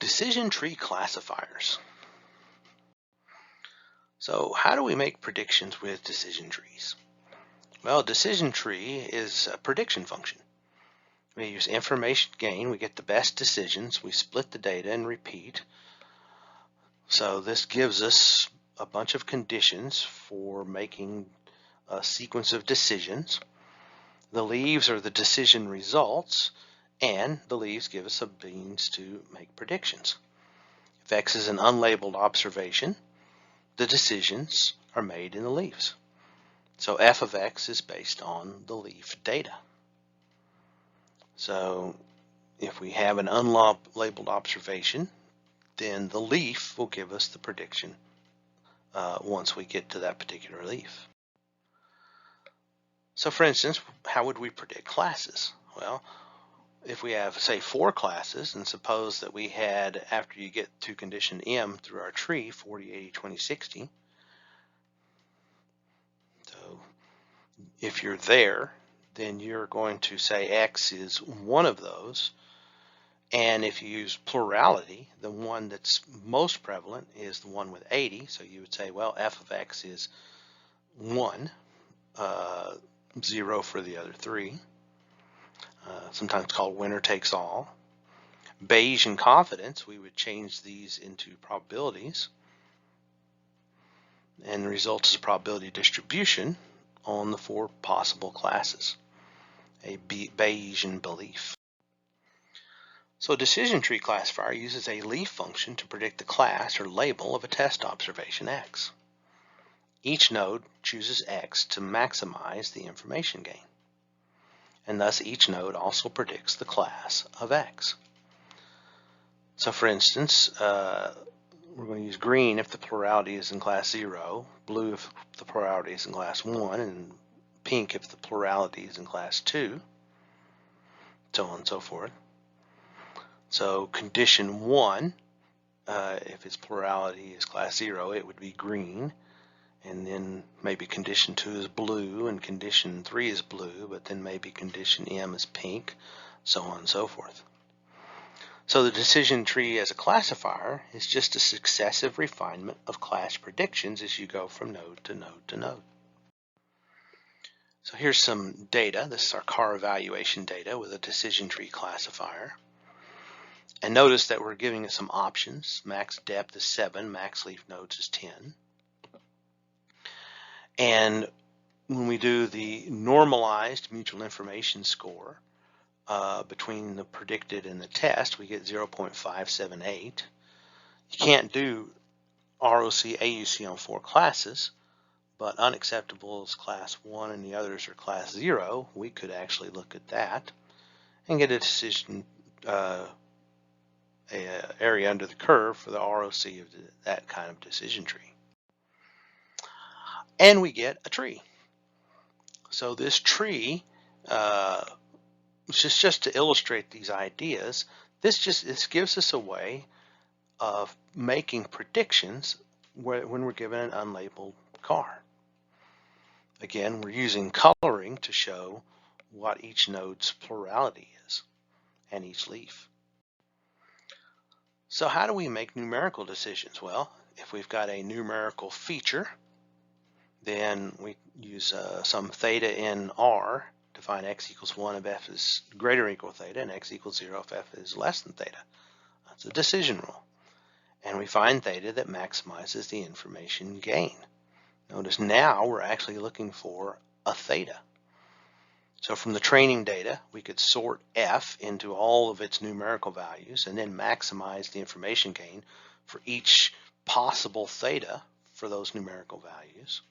Decision tree classifiers. So how do we make predictions with decision trees? Well, decision tree is a prediction function. We use information gain, we get the best decisions, we split the data and repeat. So this gives us a bunch of conditions for making a sequence of decisions. The leaves are the decision results, and the leaves give us a means to make predictions. If X is an unlabeled observation, the decisions are made in the leaves. So f of x is based on the leaf data. So if we have an unlabeled observation, then the leaf will give us the prediction once we get to that particular leaf. So for instance, how would we predict classes? Well, if we have, say, 4 classes, and suppose that we had, after you get to condition M through our tree, 40, 80, 20, 60. So if you're there, then you're going to say X is one of those. And if you use plurality, the one that's most prevalent is the one with 80. So you would say, well, f of X is 1, 0 for the other 3. Sometimes called winner takes all. Bayesian confidence, we would change these into probabilities. And the result is a probability distribution on the 4 possible classes, a Bayesian belief. So a decision tree classifier uses a leaf function to predict the class or label of a test observation X. Each node chooses X to maximize the information gain, and thus each node also predicts the class of X. So for instance, we're going to use green if the plurality is in class 0, blue if the plurality is in class 1, and pink if the plurality is in class 2, so on and so forth. So condition 1, if its plurality is class 0, it would be green, and then maybe condition 2 is blue, and condition 3 is blue, but then maybe condition M is pink, so on and so forth. So the decision tree as a classifier is just a successive refinement of class predictions as you go from node to node to node. So here's some data. This is our car evaluation data with a decision tree classifier. And notice that we're giving it some options. Max depth is 7, max leaf nodes is 10. And when we do the normalized mutual information score between the predicted and the test, we get 0.578. You can't do ROC, AUC on 4 classes, but unacceptable is class 1 and the others are class 0. We could actually look at that and get a decision area under the curve for the ROC of that kind of decision tree. And we get a tree. So this tree, just to illustrate these ideas, this gives us a way of making predictions when we're given an unlabeled car. Again, we're using coloring to show what each node's plurality is and each leaf. So how do we make numerical decisions? Well, if we've got a numerical feature, then we use some theta in R to find x equals 1 if f is greater or equal to theta, and x equals 0 if f is less than theta. That's a decision rule. And we find theta that maximizes the information gain. Notice now we're actually looking for a theta. So from the training data, we could sort f into all of its numerical values and then maximize the information gain for each possible theta for those numerical values.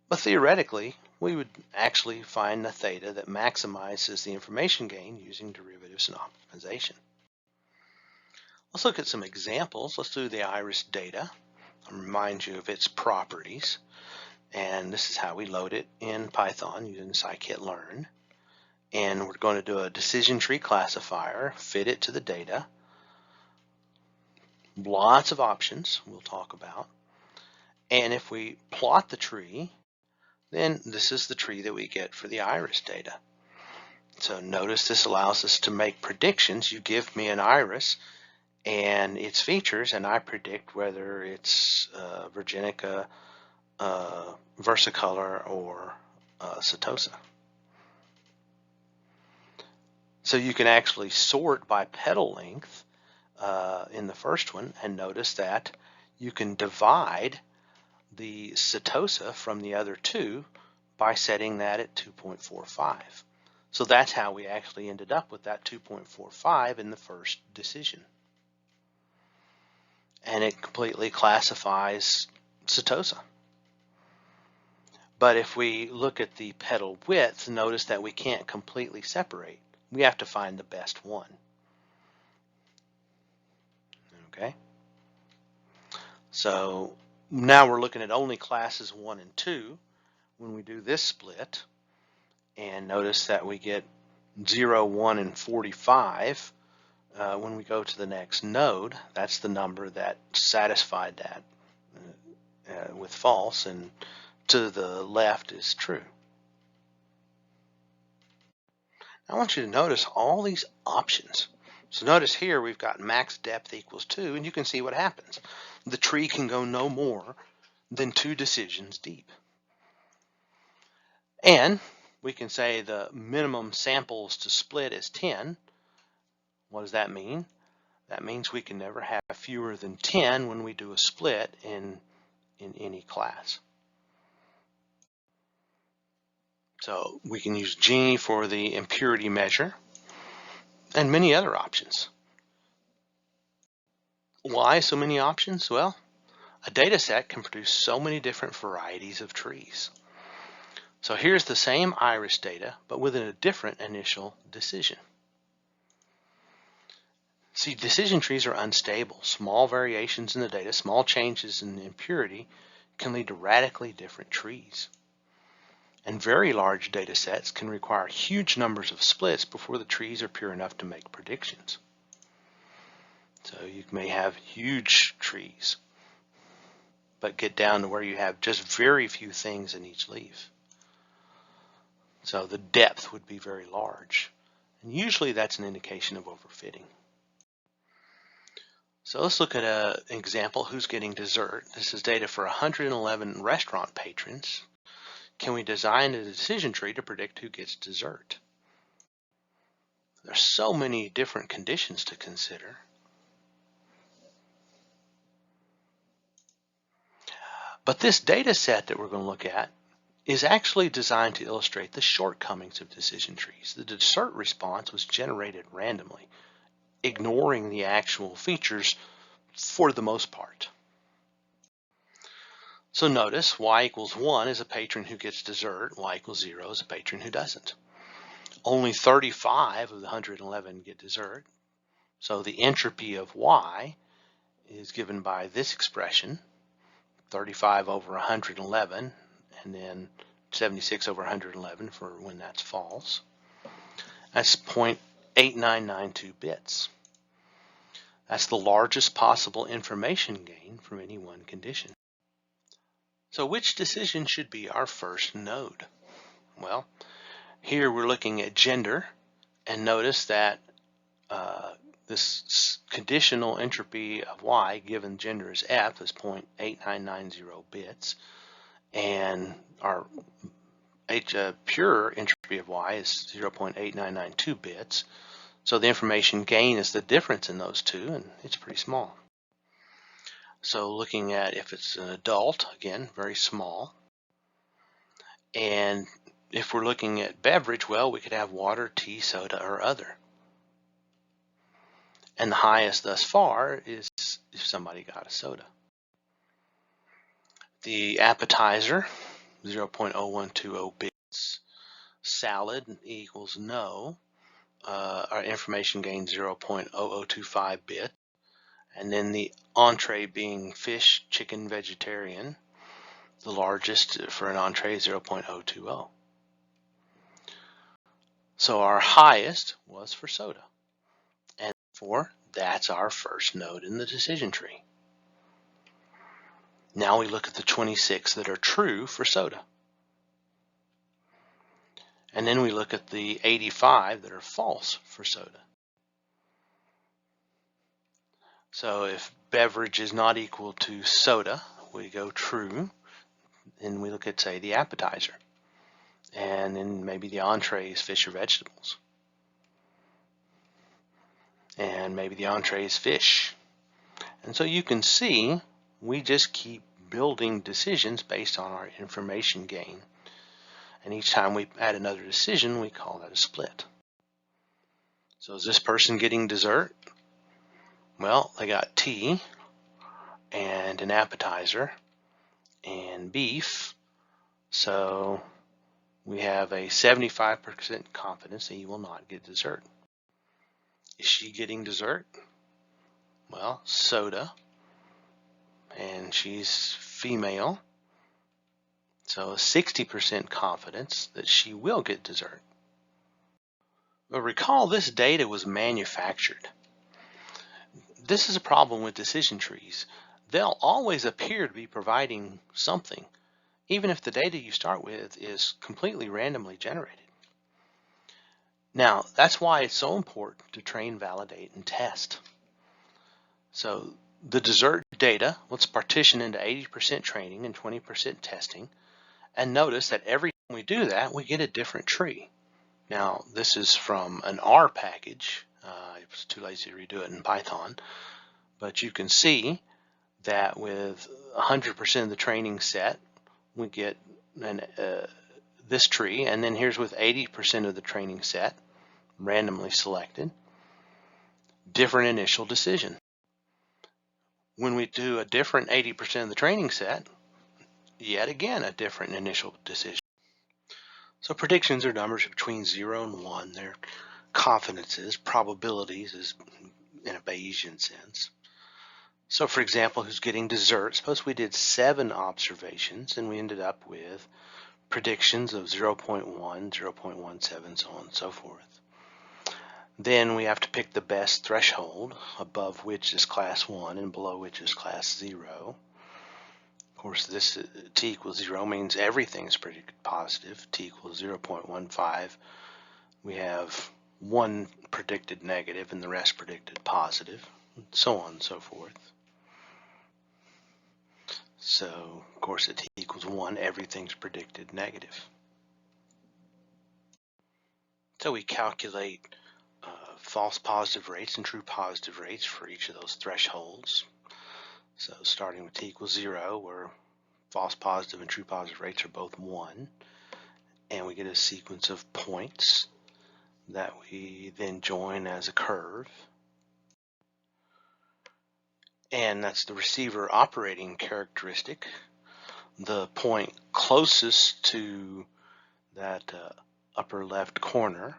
But theoretically, we would actually find the theta that maximizes the information gain using derivatives and optimization. Let's look at some examples. Let's do the iris data. I'll remind you of its properties. And this is how we load it in Python using scikit-learn. And we're going to do a decision tree classifier, fit it to the data. Lots of options we'll talk about. And if we plot the tree, then this is the tree that we get for the iris data. So notice this allows us to make predictions. You give me an iris, and its features, and I predict whether it's Virginica, versicolor, or setosa. So you can actually sort by petal length in the first one, and notice that you can divide the setosa from the other two by setting that at 2.45. So that's how we actually ended up with that 2.45 in the first decision. And it completely classifies setosa. But if we look at the petal width, notice that we can't completely separate. We have to find the best one. Okay? So now we're looking at only classes 1 and 2 when we do this split, and notice that we get 0, 1, and 45. When we go to the next node, that's the number that satisfied that with false, and to the left is true. I want you to notice all these options. So notice here we've got max depth equals 2, and you can see what happens. The tree can go no more than 2 decisions deep. And we can say the minimum samples to split is 10. What does that mean? That means we can never have fewer than 10 when we do a split in any class. So we can use Gini for the impurity measure and many other options. Why so many options? Well, a data set can produce so many different varieties of trees. So here's the same iris data, but with a different initial decision. See, decision trees are unstable. Small variations in the data, small changes in the impurity can lead to radically different trees. And very large data sets can require huge numbers of splits before the trees are pure enough to make predictions. So you may have huge trees, but get down to where you have just very few things in each leaf. So the depth would be very large. And usually that's an indication of overfitting. So let's look at an example, who's getting dessert. This is data for 111 restaurant patrons. Can we design a decision tree to predict who gets dessert? There's so many different conditions to consider. But this data set that we're going to look at is actually designed to illustrate the shortcomings of decision trees. The dessert response was generated randomly, ignoring the actual features for the most part. So notice y equals 1 is a patron who gets dessert, y equals 0 is a patron who doesn't. Only 35 of the 111 get dessert. So the entropy of y is given by this expression, 35 over 111, and then 76 over 111 for when that's false. That's 0.8992 bits. That's the largest possible information gain from any one condition. So which decision should be our first node? Well, here we're looking at gender, and notice that this conditional entropy of y given gender is f is 0.8990 bits, and our pure entropy of y is 0.8992 bits. So the information gain is the difference in those two, and it's pretty small. So looking at if it's an adult, again, very small. And if we're looking at beverage, well, we could have water, tea, soda, or other. And the highest thus far is if somebody got a soda. The appetizer, 0.0120 bits. Salad equals no. Our information gain 0.0025 bit. And then the entree being fish, chicken, vegetarian, the largest for an entree is 0.020. So our highest was for soda. And therefore, that's our first node in the decision tree. Now we look at the 26 that are true for soda. And then we look at the 85 that are false for soda. So if beverage is not equal to soda, we go true, and we look at, say, the appetizer. And then maybe the entree is fish or vegetables. And maybe the entree is fish. And so you can see we just keep building decisions based on our information gain. And each time we add another decision, we call that a split. So is this person getting dessert? Well, they got tea and an appetizer and beef. So we have a 75% confidence that you will not get dessert. Is she getting dessert? Well, soda, and she's female. So a 60% confidence that she will get dessert. But recall this data was manufactured. This is a problem with decision trees. They'll always appear to be providing something, even if the data you start with is completely randomly generated. Now, that's why it's so important to train, validate, and test. So the dessert data, let's partition into 80% training and 20% testing. And notice that every time we do that, we get a different tree. Now, this is from an R package. I was too lazy to redo it in Python. But you can see that with 100% of the training set, we get this tree. And then here's with 80% of the training set, randomly selected, different initial decision. When we do a different 80% of the training set, yet again a different initial decision. So predictions are numbers between 0 and 1. They're confidences, probabilities is in a Bayesian sense. So for example, who's getting dessert? Suppose we did 7 observations and we ended up with predictions of 0.1, 0.17, so on and so forth. Then we have to pick the best threshold, above which is class 1 and below which is class 0. Of course, this t equals 0 means everything is predicted positive. T equals 0.15. We have 1 predicted negative and the rest predicted positive, and so on and so forth. So, of course, at t equals 1, everything's predicted negative. So we calculate false positive rates and true positive rates for each of those thresholds. So starting with t equals 0, where false positive and true positive rates are both 1, and we get a sequence of points that we then join as a curve. And that's the receiver operating characteristic. The point closest to that upper left corner,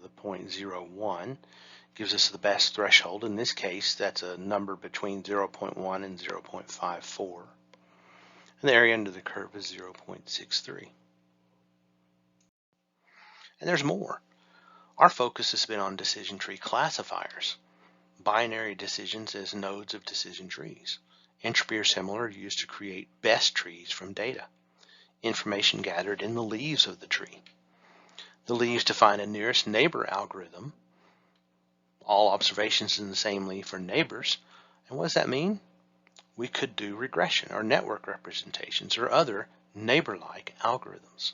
the point 0.1, gives us the best threshold. In this case, that's a number between 0.1 and 0.54. And the area under the curve is 0.63. And there's more. Our focus has been on decision tree classifiers. Binary decisions as nodes of decision trees. Entropy or similar are used to create best trees from data. Information gathered in the leaves of the tree. The leaves define a nearest neighbor algorithm. All observations in the same leaf are neighbors. And what does that mean? We could do regression or network representations or other neighbor-like algorithms.